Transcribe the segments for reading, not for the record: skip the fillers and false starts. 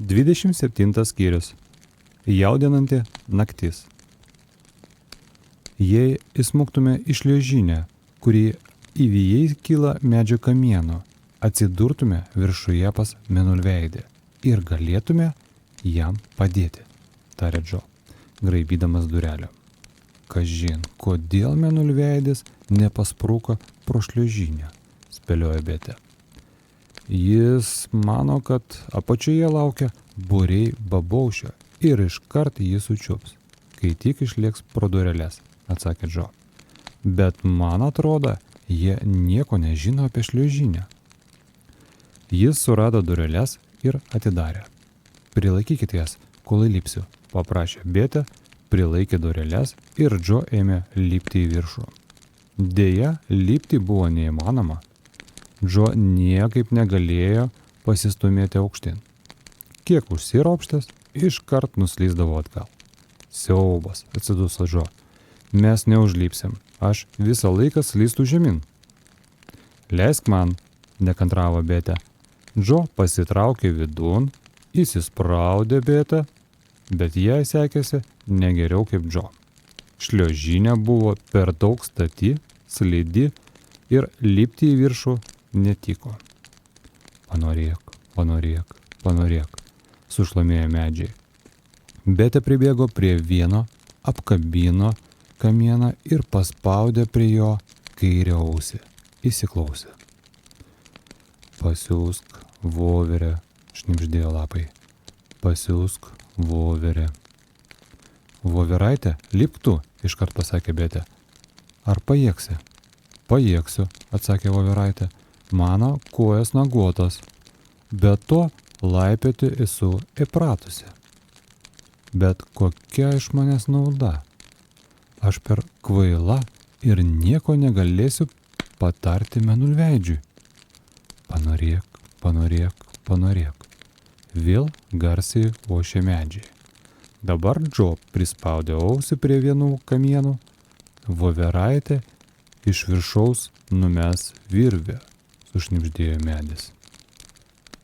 27 skyrius. Jaudinanti naktis. Jei įsmuktume į šliuožynę, kurį įvijai kyla medžio kamieno, atsidurtume viršuje pas mėnulveidį ir galėtume jam padėti, tarė Džo, graibydamas durelio. Kažin, kodėl mėnulveidis nepaspruko pro šliuožynę, spėliojo Betė. Jis mano, kad apačioje laukia būriai babaušio ir iškart jį sučiups, kai tik išlėks pro dureles, atsakė Džo. Bet man atrodo, jie nieko nežino apie šliuožynę. Jis surado dureles ir atidarė. Prilaikykit jas, kol įlipsiu, paprašė Betė, prilaikė dureles ir Džo ėmė lipti į viršų. Deja, lipti buvo neįmanoma. Džo niekaip negalėjo pasistumėti aukštyn. Kiek užsiropštęs, iškart nuslysdavo atgal. Siaubas, atsiduso Džo. Mes neužlipsim, aš visą laiką slystu žemyn. Leisk man, nekantravo Betė. Džo pasitraukė vidun, įsispraudė Betę, bet jai sekėsi negeriau kaip Džo. Šliuožynė buvo per daug stati, slidi ir lipti į viršų netiko. Panorėk, sušlamėjo medžiai. Betė pribėgo prie vieno, apkabino kamieną ir paspaudė prie jo kairę ausį. Įsiklausė. Pasiųsk voverę, šnibždėjo lapai. Pasiųsk voverę. Voveraitė, lipk tu, iškart pasakė Betė. Ar pajėgsi? Pajėgsiu, atsakė voveraitė. Mano kojas naguotos, bet to laipioti esu įpratusi. Bet kokia iš manęs nauda? Aš per kvaila ir nieko negalėsiu patarti mėnulveidžiui. Panorėk. Vėl garsiai ošė medžiai. Dabar Džo prispaudė ausį prie vienų kamienų. Voveraitė iš viršaus numes virvę, sušnibždėjo medis.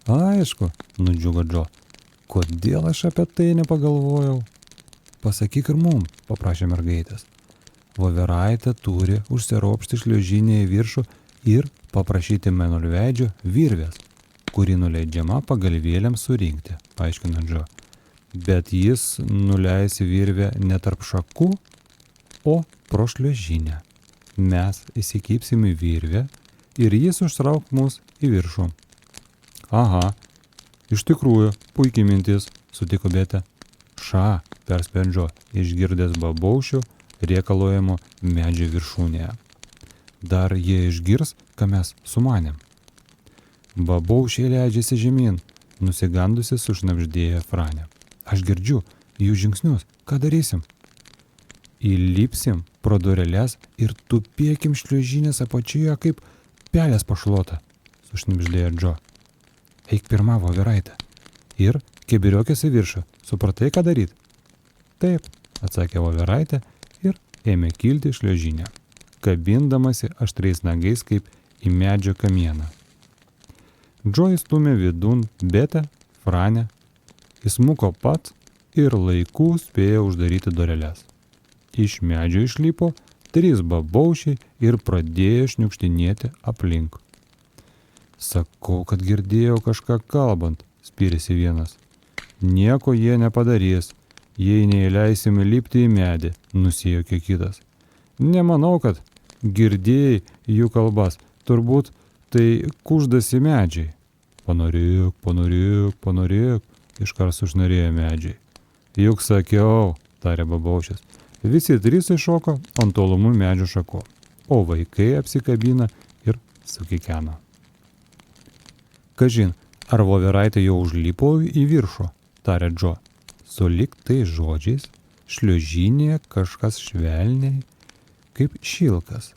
Aišku, nudžiugo Džo. Kodėl aš apie tai nepagalvojau? Pasakyk ir mum, paprašė mergaitės. Voveraitė turi užsiropšti šliuožynę į viršų ir paprašyti mėnulveidžio virvės, kuri nuleidžiama pagalvėliams surinkti, paaiškino Džo. Bet jis nuleis virvę ne tarp šakų, o pro šliuožynę. Mes įsikibsim į virvę ir jis užtrauk mus į viršų. Aha, iš tikrųjų, puikiai mintis, sutiko Betė. Perspėjo Džo, išgirdęs babaušių rėkalojimo medžio viršūnėje. Dar jie išgirs, ką mes sumanėm. Babaušiai leidžiasi žemyn, nusigandusi sušnabždėjo Franė. Aš girdžiu jų žingsnius, ką darysim? Įlipsim pro dureles ir tupėkim šliuožynės apačioje kaip pelės pašluota, sušnibždėjo Džo. Eik pirma, voveraitė. Ir kibiriokės į viršų. Supratai, ką daryt? Taip, atsakė voveraitė ir ėmė kilti šliuožynę, kabindamasi aštriais nagais kaip į medžio kamieną. Džo įstūmė vidun Betę, Franę, įsmuko pats ir laiku spėjo uždaryti dureles. Iš medžio išlipo 3 babaušiai ir pradėjo šniukštinėti aplink. Sakau, kad girdėjau kažką kalbant, spyrėsi vienas. Nieko jie nepadarys, jei neįleisim lipti į medį, nusijuokė kitas. Nemanau, kad girdėjai jų kalbas, turbūt tai kuždasi medžiai. Panorėk, iškart sušnarėjo medžiai. Juk sakiau, tarė babaušis. Visi 3 iššoko ant tolumų medžio šako, o vaikai apsikabina ir sukikeno. Kažin, ar voveraitė jau užlipo į viršų, tarė Džo. Sulig tai žodžiais šliuožynėje kažkas švelniai, kaip šilkas,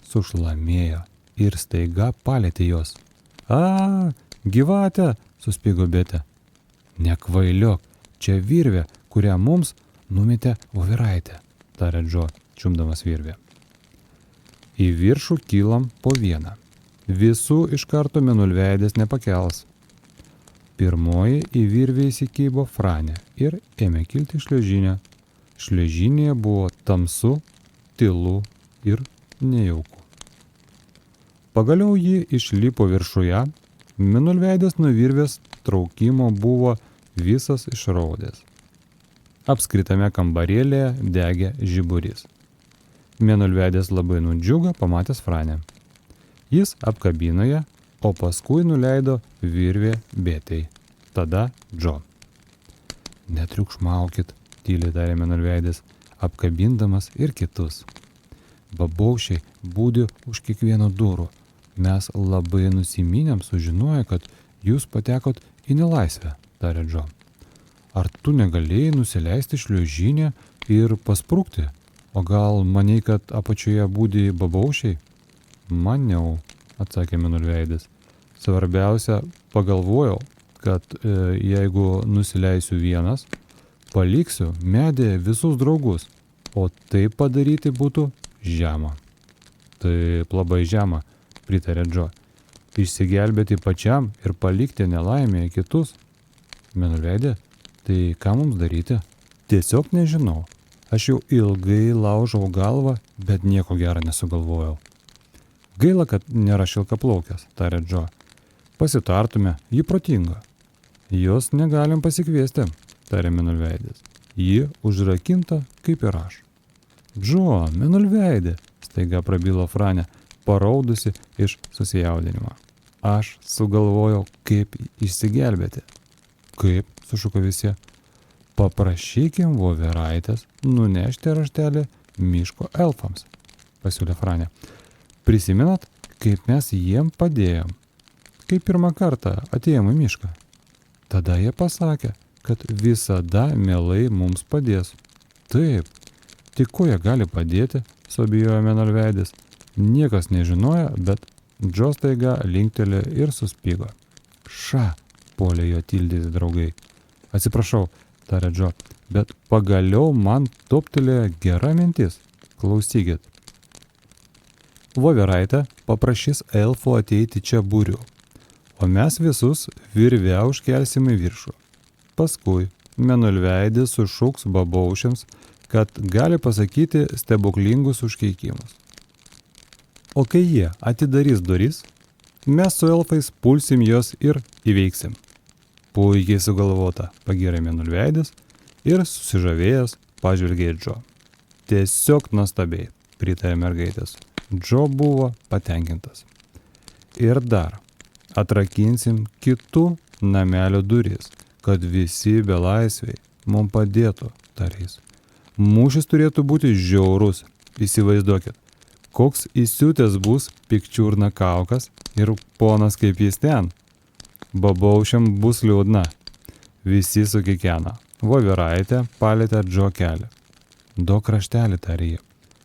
sušlamėjo ir staiga palėtė jos. Gyvatė, suspigo Betė. Nekvailiok, čia virvė, kurią mums numetė voveraitė, tarė Džo, čiumdamas virvę. Į viršų kylam po vieną. Visų iš karto mėnulveidės nepakels. Pirmoji į virvę įsikybo Franė ir ėmė kilti šliuožinę. Šliuožinėje buvo tamsu, tylu ir nejauku. Pagaliau ji išlipo viršuje, Mėnulveidės nuo virvės traukimo buvo visas išraudęs. Apskritame kambarėlėje degė žiburys. Mėnulveidės labai nudžiugo pamatęs Franę. Jis apkabino ją, o paskui nuleido virvę Betei. Tada Džo. Netriukšmaukit, tyliai tarė Mėnulveidės, apkabindamas ir kitus. Babaušiai būdi už kiekvieno durų. Mes labai nusiminėm sužinoję, kad jūs patekot į nelaisvę, tarė Džo. Ar tu negalėjai nusileisti šliuožinę ir pasprukti? O gal manei, kad apačioje būdi babaušiai? Maniau, atsakė Mėnulveidės. Svarbiausia, pagalvojau, kad jeigu nusileisiu vienas, paliksiu medėje visus draugus, o tai padaryti būtų žema. Taip labai žema, pritarė Džo. Išsigelbėti pačiam ir palikti nelaimėje kitus. Mėnulveidė, tai ką mums daryti? Tiesiog nežinau. Aš jau ilgai laužau galvą, bet nieko gero nesugalvojau. Gaila, kad nėra šilkaplaukės, tarė Džo. Pasitartume, ji protinga. Jos negalim pasikviesti, tarė Mėnulveidės. Ji užrakinta kaip ir aš. Džo, Mėnulveidė, staiga prabilo Franė, paraudusi iš susijaudinimo. Aš sugalvojau, kaip išsigelbėti. Kaip, sušuko visi. Paprašykim voveraitės nunešti raštelį miško elfams, pasiūlė Franė. Prisimenat, kaip mes jiem padėjom, kai pirmą kartą atėjom į mišką. Tada jie pasakė, kad visada mielai mums padės. Taip, tik ko jie gali padėti, suabejojo Mėnulveidės. Niekas nežinojo, bet Džo staiga linktelė ir suspigo. Ša, puolė jo tildyti draugai. Atsiprašau, tarė Džo, bet pagaliau man toptelėjo gera mintis. Klausykit. Voveraitė paprašys elfų ateiti čia būriu, o mes visus virve užkelsime viršų. Paskui Mėnulveidės sušuks babaušiams, kad gali pasakyti stebuklingus užkeikimus. O kai jie atidarys duris, mes su elfais pulsim jos ir įveiksim. Puikiai sugalvota, pagyrė Mėnulveidės ir susižavėjęs pažvelgė į Džo. Tiesiog nuostabiai, pritarė mergaitės. Džo buvo patenkintas. Ir dar, atrakinsim kitų namelio duris, kad visi belaisviai mums padėtų, tarė jis. Mūšis turėtų būti žiaurus, įsivaizduokit. Koks įsiutęs bus Pikčiurna Kaukas ir ponas kaip jis ten. Babaušiam bus liūdna. Visi sukikena. Voveraitė palėtė Džo kelią. Duok raštelį, tarė ji.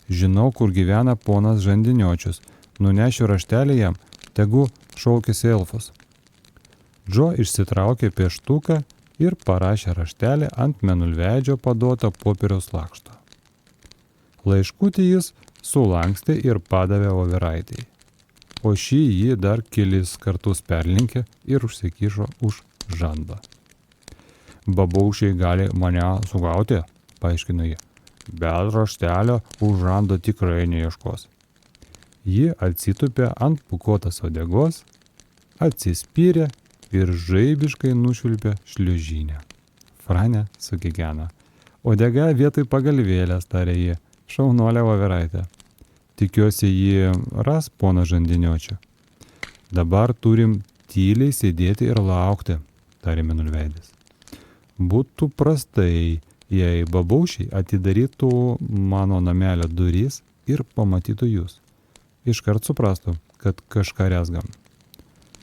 Žinau, kur gyvena ponas Žandiniočius. Nunešiu raštelį jam, tegu šaukėsi elfus. Džo išsitraukė pieštuką ir parašė raštelį ant Mėnulveidžio paduoto popieriaus lakšto. Laiškutį jis sulankstė ir padavė Voveraitei. O šį jį dar kelis kartus perlinkė ir užsikišo už žando. Babaušiai gali mane sugauti, paaiškino ji, bet raštelio už žando tikrai neieškos. Ji atsitupė ant pūkuotos uodegos, atsispyrė ir žaibiškai nušvilpė šliuožinę. Franė sukikeno. Uodega vietoj pagalvėlės, tarė ji, šaunuolė Voveraitė. Tikiuosi, jį ras poną Žandiniočių. Dabar turim tyliai sėdėti ir laukti, tarė Mėnulveidės. Būtų prastai, jei babaušiai atidarytų mano namelio duris ir pamatytų jūs. Iškart suprastų, kad kažką rezgam.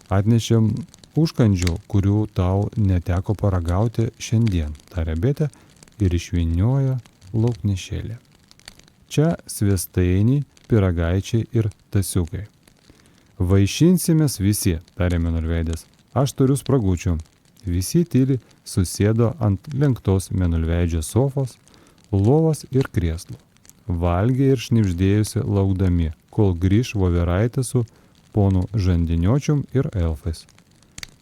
Atnešėm užkandžių, kurių tau neteko paragauti šiandien, tarė Betė ir išvyniojo lauknešėlį. Čia sviestainiai, pyragaičiai ir tasiukai. Vaišinsimės visi, tarė Mėnulveidės. Aš turiu spragučių. Visi tyliai susėdo ant lenktos Mėnulveidžio sofos, lovos ir krėslų. Valgė ir šnibždėjusi laukdami, kol grįš Voveraitė su ponu Žandiniočium ir elfais.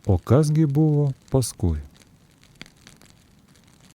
O kasgi buvo paskui?